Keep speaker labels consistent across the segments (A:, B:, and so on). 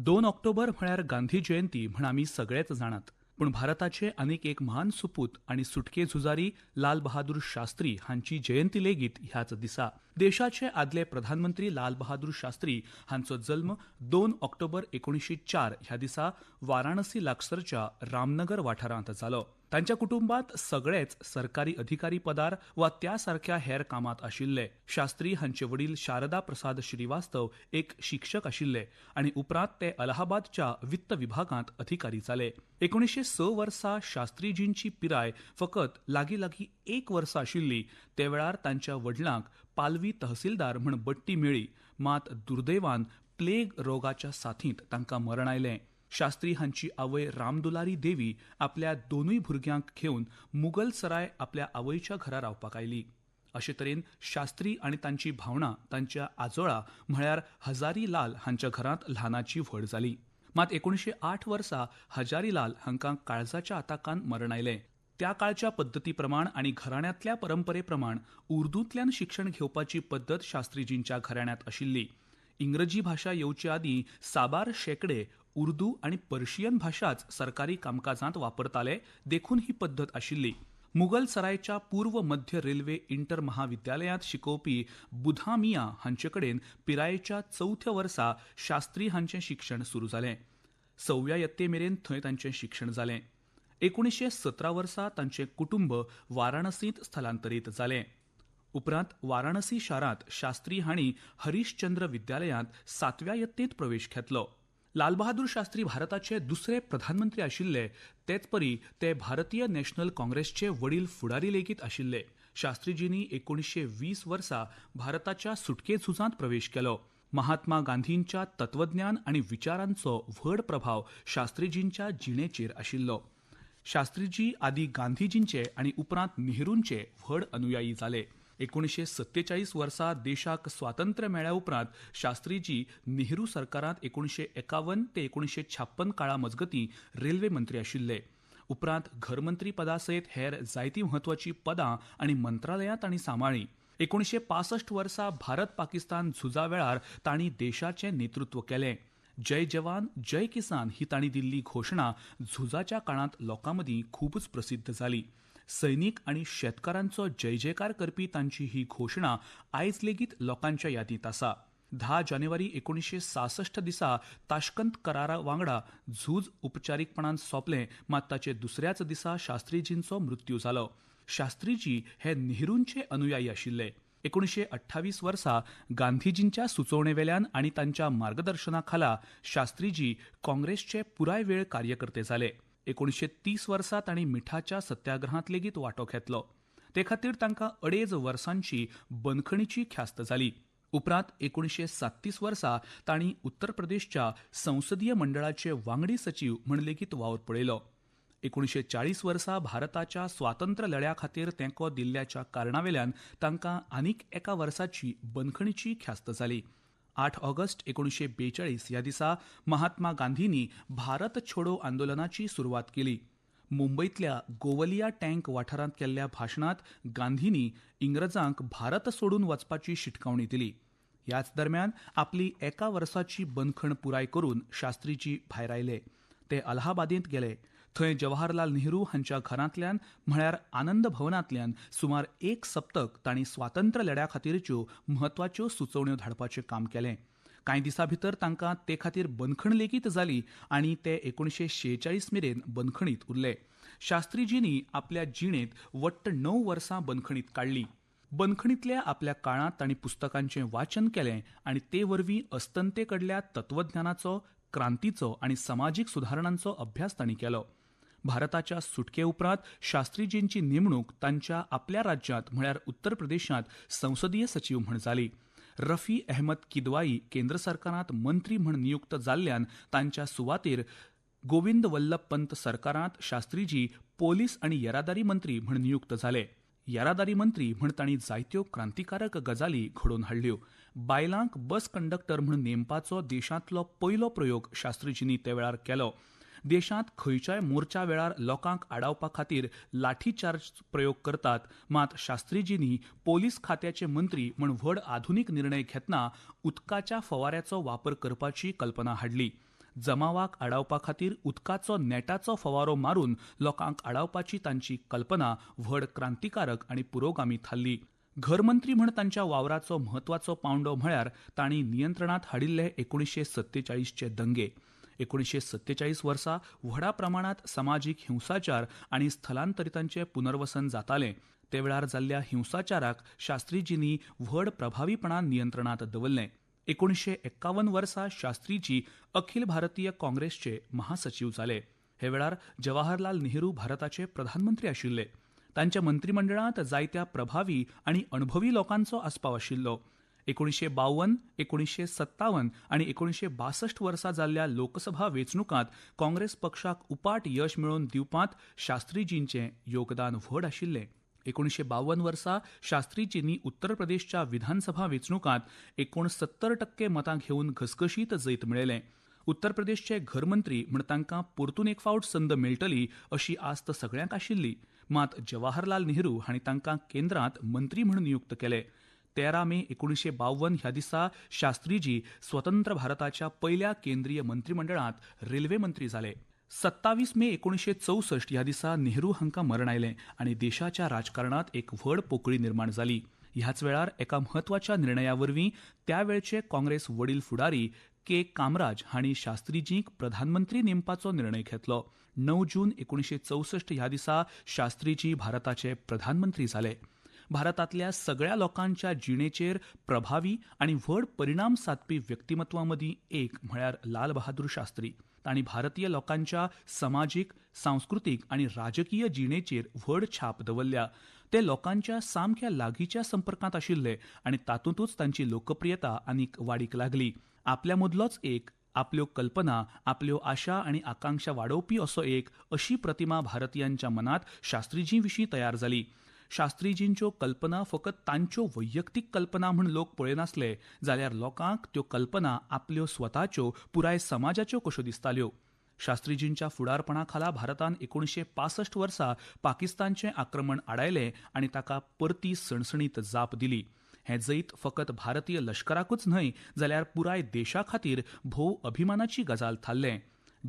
A: 2 October म्हळ्यार गांधी जयंती म्हण आमी सगळेच जाणात. पूण भारताचे आनीक एक महान सुपूत आनी सुटके झुजारी लाल बहादूर शास्त्री हांची जयंती लेगीत ह्याच दिसा. देशाचे आदले प्रधानमंत्री लाल बहादूर शास्त्री हांचो जल्म 2 ऑक्टोबर 1904 ह्या दिसा वाराणसी लागसरच्या रामनगर वाठारांत जालो. तांच्या कुटुंबात सगळेच सरकारी अधिकारी पदार वा त्या सारख्या हेर कामात आशिल्ले. शास्त्री हांचे वडील शारदा प्रसाद श्रीवास्तव एक शिक्षक आशिल्ले आनी उपरांत ते अलाहाबादच्या वित्त विभागांत अधिकारी जाले. 1906 वर्सा शास्त्रीजींची पिराय फकत लागीं 1 वर्स आशिल्ली. ते वेळार तांच्या वडिलांक पालवी तहसीलदार म्हूण बडटी मेळ्ळी, मात दुर्दैवान प्लेग रोगाच्या साथींत तांकां मरण आयलें. शास्त्री हांची आवय रामदुलारी देवी आपल्या दोनूय भुरग्यांक घेवन मुघल सराय आपल्या आवयच्या घरा रावपाक आयली. अशे तरेन शास्त्री आनी तांची भावना तांच्या आजोळा म्हळ्यार हजारी लाल हांच्या घरांत ल्हानाची व्हड जाली. मात 1908 वर्सा हजारी लाल हांकां काळजाच्या आताकान मरण आयलें. त्या काळच्या पद्दती प्रमाण आनी घराण्यांतल्या परंपरे प्रमाण उर्दूंतल्यान शिक्षण घेवपाची पद्दत शास्त्रीजींच्या घराण्यांत आशिल्ली. इंग्रजी भाशा येवचे आदीं साबार शेंकडे उर्दू आनी पर्शियन भाशाच सरकारी कामकाजांत वापरताले, देखून ही पद्दत आशिल्ली. मुघल सरायच्या पूर्व मध्य रेल्वे इंटर महाविद्यालयांत शिकोवपी बुधा मियाँ हांचे कडेन पिरायेच्या 4थ्या वर्सा शास्त्री हांचें शिक्षण सुरू जालें. 6व्या यत्ते मेरेन थंय तांचें शिक्षण जालें. 1917 वर्सा तांचें कुटुंब वाराणसींत स्थलांतरीत जालें. उपरांत वाराणसी शारांत शास्त्री हांणी हरिश्चंद्र विद्यालयांत 7व्या यत्तेंत प्रवेश घेतलो. लाल बहादूर शास्त्री भारताचे दुसरे प्रधानमंत्री आशिल्ले, तेच परी ते भारतीय नॅशनल काँग्रेसचे वडील फुडारी लेगीत आशिल्ले. शास्त्रीजींनी 1920 वर्सा भारताच्या सुटके झुजांत प्रवेश केलो. महात्मा गांधींच्या तत्वज्ञान आनी विचारांचो व्हड प्रभाव शास्त्रीजींच्या जिणेचेर आशिल्लो. शास्त्रीजी आदी गांधीजींचे आनी उपरांत नेहरूंचे व्हड अनुयायी जाले. 1947 वर्सा देशाक स्वातंत्र्य मेळ्ळ्या उपरांत शास्त्रीजी नेहरू सरकारांत 1951 ते 1956 काळा मजगतीं रेल्वे मंत्री आशिल्ले. उपरांत घरमंत्री पदा सयत हेर जायतीं म्हत्वाचीं पदां आनी मंत्रालयां तांणी सांबाळ्ळीं. 1965 वर्सा भारत पाकिस्तान झुजा वेळार तांणी देशाचें नेतृत्व केलें. जय जवान जय किसान ही तांणी दिल्ली घोशणा झुजाच्या काळांत लोकांमदीं खूबच प्रसिद्ध जाली. सैनीक आनी शेतकारांचो जय जयकार करपी तांची ही घोशणा आयज लेगीत लोकांच्या यादींत आसा. 10 जानेवारी 1966 दिसा ताशकंत करारा वांगडा झूज उपचारीकपणान सोंपलें, मात ताचे दुसऱ्याच दिसा शास्त्रीजींचो मृत्यू जालो. शास्त्रीजी हे नेहरूंचे अनुयायी आशिल्ले. 1928 वर्सा गांधीजींच्या सुचोवणेवेल्यान आनी तांच्या मार्गदर्शना खाला शास्त्रीजी काँग्रेसचे पुराय वेळ कार्यकर्ते जाले. 1930 वर्सा तांणी मिठाच्या सत्याग्रहांत लेगीत वांटो घेतलो. ते खातीर तांकां 2.5 वर्सांची बंदखणीची ख्यास्त जाली. उपरांत 1937 वर्सा तांणी उत्तर प्रदेशच्या संसदीय मंडळाचे वांगडी सचीव म्हण लेगीत वावर पळयलो. 1940 वर्सा भारताच्या स्वातंत्र्य लढ्या खातीर तेंको दिल्ल्याच्या कारणावेल्यान तांकां आनीक एका वर्साची बंदखणीची ख्यास्त जाली. 8 ऑगस्ट 1942 ह्या दिसा महात्मा गांधींनी भारत छोडो आंदोलनाची सुरवात केली. मुंबईतल्या गोवलिया टँक वाठारांत केल्ल्या भाशणांत गांधींनी इंग्रजांक भारत सोडून वचपाची शिटकावणी दिली. ह्याच दरम्यान आपली एका वर्साची बंदखण पुराय करून शास्त्रीजी भायर आयले. ते अलाहाबादींत गेले. थंय जवाहरलाल नेहरू हांच्या घरांतल्यान म्हळ्यार आनंद भवनांतल्यान सुमार 1 सप्तक तांणी स्वातंत्र्य लढ्या खातीरच्यो म्हत्वाच्यो सुचोवण्यो धाडपाचें काम केलें. कांय दिसां भितर तांकां ते खातीर बंदखण लेगीत जाली आनी ते 1946 मेरेन बंदखणींत उरले. शास्त्रीजींनी आपल्या जिणेंत वट्ट 9 वर्सां बंदखणींत काडलीं. बंदखणींतल्या आपल्या काळांत तांणी पुस्तकांचें वाचन केलें आनी ते वरवीं अस्तंते कडल्या तत्वज्ञानाचो, क्रांतीचो आनी समाजीक सुदारणांचो अभ्यास तांणी केलो. भारताच्या सुटके उपरांत शास्त्रीजींची नेमणूक तांच्या आपल्या राज्यांत म्हळ्यार उत्तर प्रदेशांत संसदीय सचीव म्हण जाली. रफी अहमद किदवाई केंद्र सरकारांत मंत्री म्हण नियुक्त जाल्ल्यान तांच्या सुवातेर गोविंद वल्लभ पंत सरकारांत शास्त्रीजी पोलीस आनी येरादारी मंत्री म्हण नियुक्त जाले. येरादारी मंत्री म्हण तांणी जायत्यो क्रांतिकारक गजाली घडोवन हाडल्यो. बायलांक बस कंडक्टर म्हण नेमपाचो देशांतलो पयलो प्रयोग शास्त्रीजींनी ते वेळार केलो. देशांत खंयच्याय मोर्चा वेळार लोकांक आडावपा खातीर लाठीचार्ज प्रयोग करतात, मात शास्त्रीजींनी पोलीस खात्याचे मंत्री म्हण व्हड आधुनीक निर्णय घेतना उदकाच्या फवाऱ्याचो वापर करपाची कल्पना हाडली. जमावाक आडावपा खातीर उदकाचो नेटाचो फवारो मारून लोकांक आडावपाची तांची कल्पना व्हड क्रांतिकारक आनी पुरोगामी थारली. घरमंत्री म्हूण तांच्या वावराचो म्हत्वाचो पावंडो म्हळ्यार तांणी नियंत्रणांत हाडिल्ले 1947चे दंगे. 1947 वर्सा व्हडा प्रमाणांत समाजीक हिंसाचार आनी स्थलांतरितांचें पुनर्वसन जातालें. ते वेळार जाल्ल्या हिंसाचाराक शास्त्रीजींनी व्हड प्रभावीपणान नियंत्रणांत दवरलें. 1951 वर्सा शास्त्रीजी अखिल भारतीय काँग्रेसचे महासचीव जाले. हे वेळार जवाहरलाल नेहरू भारताचे प्रधानमंत्री आशिल्ले. तांच्या मंत्रिमंडळांत जायत्या प्रभावी आनी अणभवी लोकांचो आस्पाव आशिल्लो. 1952, 1957 आनी 1962 वर्सा जाल्ल्या लोकसभा वेंचणुकांत काँग्रेस पक्षाक उपाट यश मेळोवन दिवपांत शास्त्रीजींचें योगदान व्हड आशिल्लें. 1952 वर्सा शास्त्रीजींनी उत्तर प्रदेशच्या विधानसभा वेंचणुकांत 69% मतां घेवन घसघशीत जैत मेळयलें. उत्तर प्रदेशचे घरमंत्री म्हूण तांकां परतून एक फावट संद मेळटली अशी आस्त सगळ्यांक आशिल्ली. मात जवाहरलाल नेहरू हांणी तांकां केंद्रांत मंत्री म्हूण नियुक्त केले. 13 मे 1952 ह्या दिसा शास्त्रीजी स्वतंत्र भारताच्या पयल्या केंद्रीय मंत्रिमंडळांत रेल्वे मंत्री जाले. 27 मे 1964 ह्या दिसा नेहरू हांकां मरण आयलें आनी देशाच्या राजकारणांत एक व्हड पोकळी निर्माण जाली. ह्याच वेळार एका म्हत्वाच्या निर्णया वरवीं त्या वेळचे काँग्रेस वडील फुडारी के. कामराज हांणी शास्त्रीजींक प्रधानमंत्री नेमपाचो निर्णय घेतलो. 9 जून 1964 ह्या दिसा शास्त्रीजी भारताचे प्रधानमंत्री जाले. भारतांतल्या सगळ्या लोकांच्या जिणेचेर प्रभावी आनी व्हड परिणाम सादपी व्यक्तिमत्वां मदीं एक म्हळ्यार लाल बहादूर शास्त्री. तांणी भारतीय लोकांच्या समाजीक, सांस्कृतीक आनी राजकीय जिणेचेर व्हड छाप दवरल्या. ते लोकांच्या सामक्या लागींच्या संपर्कांत आशिल्ले आनी तातूंतूच तांची लोकप्रियता आनीक वाडीक लागली. आपल्या मदलोच एक, आपल्यो कल्पना, आपल्यो आशा आनी आकांक्षा वाडोवपी असो एक अशी प्रतिमा भारतीयांच्या मनांत शास्त्रीजी विशीं तयार जाली. शास्त्रीजींच्यो कल्पना फकत तांच्यो वैयक्तीक कल्पना म्हूण लोक पळयनासले जाल्यार लोकांक त्यो कल्पना आपल्यो स्वताच्यो, पुराय समाजाच्यो कश्यो दिसताल्यो. शास्त्रीजींच्या फुडारपणा खाला भारतान 1965 वर्सा पाकिस्तानचें आक्रमण आडायलें आनी ताका परती सणसणीत जाप दिली. हें जैत फकत भारतीय लश्कराकूच न्हय जाल्यार पुराय देशा खातीर भोव अभिमानाची गजाल थारलें.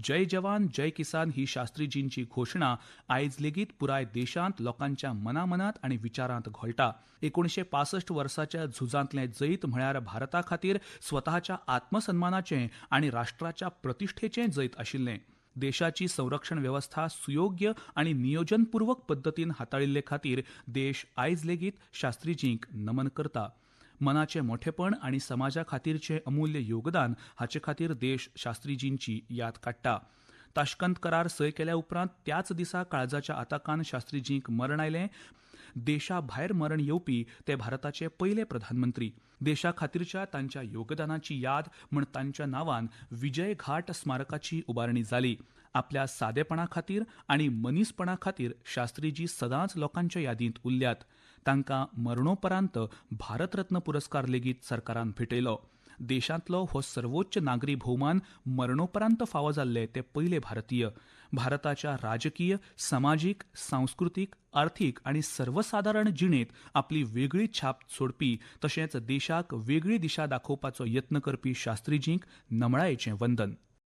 A: जय जवान जय किसान ही शास्त्रीजींची घोशणा आयज लेगीत पुराय देशांत लोकांच्या मनामनांत आनी विचारांत घोळटा. 1965 वर्साच्या झुजांतलें जैत म्हळ्यार भारता खातीर स्वताच्या आत्मसन्मानाचें आनी राष्ट्राच्या प्रतिश्ठेचें जैत आशिल्लें. देशाची संरक्षण वेवस्था सुयोग्य आनी नियोजनपूर्वक पद्दतीन हाताळिल्ले खातीर देश आयज लेगीत शास्त्रीजींक नमन करता. मनाचें मोठेपण आनी समाजा खातीरचें अमूल्य योगदान हाचे खातीर देश शास्त्रीजींची याद काडटा. ताशकंत करार सय केल्या उपरांत त्याच दिसा काळजाच्या आताकान शास्त्रीजींक मरण आयलें. देशा भायर मरण येवपी ते भारताचे पयले प्रधानमंत्री. देशा खातीरच्या तांच्या योगदानाची याद म्हूण तांच्या नांवान विजय घाट स्मारकाची उबारणी जाली. आपल्या सादेपणा खातीर आनी मनीसपणा खातीर शास्त्रीजी सदांच लोकांच्या यादींत उरल्यात. तांकां मरणोपरांत भारतरत्न पुरस्कार लेगीत सरकारान भेटयलो. देशांतलो हो सर्वोच्च नागरी भोवमान मरणोपरांत फावो जाल्ले ते पयले भारतीय. भारताच्या राजकीय, सामाजीक, सांस्कृतीक, आर्थीक आनी सर्वसादारण जिणेंत आपली वेगळी छाप सोडपी तशेंच देशाक वेगळी दिशा दाखोवपाचो यत्न करपी शास्त्रीजींक नमळायेचें वंदन.